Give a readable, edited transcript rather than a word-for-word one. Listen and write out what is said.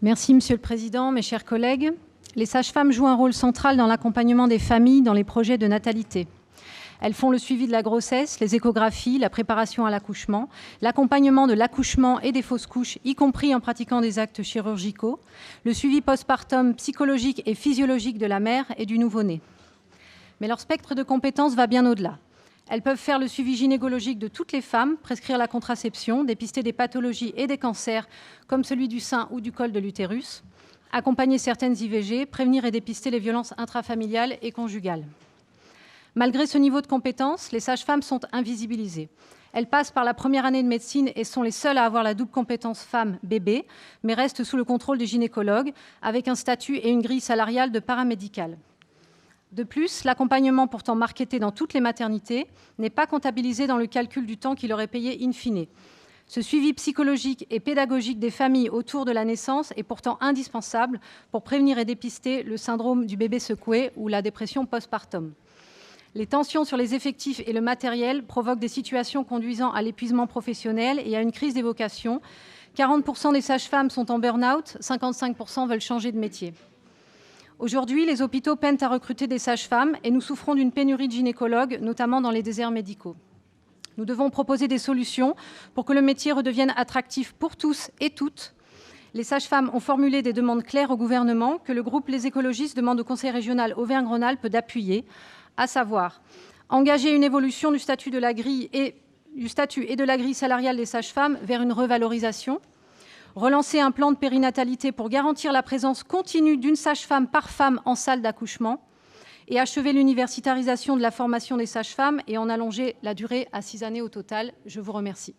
Merci Monsieur le Président, mes chers collègues. Les sages-femmes jouent un rôle central dans l'accompagnement des familles dans les projets de natalité. Elles font le suivi de la grossesse, les échographies, la préparation à l'accouchement, l'accompagnement de l'accouchement et des fausses couches, y compris en pratiquant des actes chirurgicaux, le suivi postpartum psychologique et physiologique de la mère et du nouveau-né. Mais leur spectre de compétences va bien au-delà. Elles peuvent faire le suivi gynécologique de toutes les femmes, prescrire la contraception, dépister des pathologies et des cancers comme celui du sein ou du col de l'utérus, accompagner certaines IVG, prévenir et dépister les violences intrafamiliales et conjugales. Malgré ce niveau de compétences, les sages-femmes sont invisibilisées. Elles passent par la première année de médecine et sont les seules à avoir la double compétence femme-bébé, mais restent sous le contrôle des gynécologues, avec un statut et une grille salariale de paramédicale. De plus, l'accompagnement pourtant marketé dans toutes les maternités n'est pas comptabilisé dans le calcul du temps qui leur est payé in fine. Ce suivi psychologique et pédagogique des familles autour de la naissance est pourtant indispensable pour prévenir et dépister le syndrome du bébé secoué ou la dépression postpartum. Les tensions sur les effectifs et le matériel provoquent des situations conduisant à l'épuisement professionnel et à une crise des vocations. 40% des sages-femmes sont en burn-out, 55% veulent changer de métier. Aujourd'hui, les hôpitaux peinent à recruter des sages-femmes et nous souffrons d'une pénurie de gynécologues, notamment dans les déserts médicaux. Nous devons proposer des solutions pour que le métier redevienne attractif pour tous et toutes. Les sages-femmes ont formulé des demandes claires au gouvernement que le groupe Les Écologistes demande au Conseil régional Auvergne-Rhône-Alpes d'appuyer, à savoir engager une évolution du statut et de la grille salariale des sages-femmes vers une revalorisation, relancer un plan de périnatalité pour garantir la présence continue d'une sage-femme par femme en salle d'accouchement et achever l'universitarisation de la formation des sages-femmes et en allonger la durée à 6 années au total. Je vous remercie.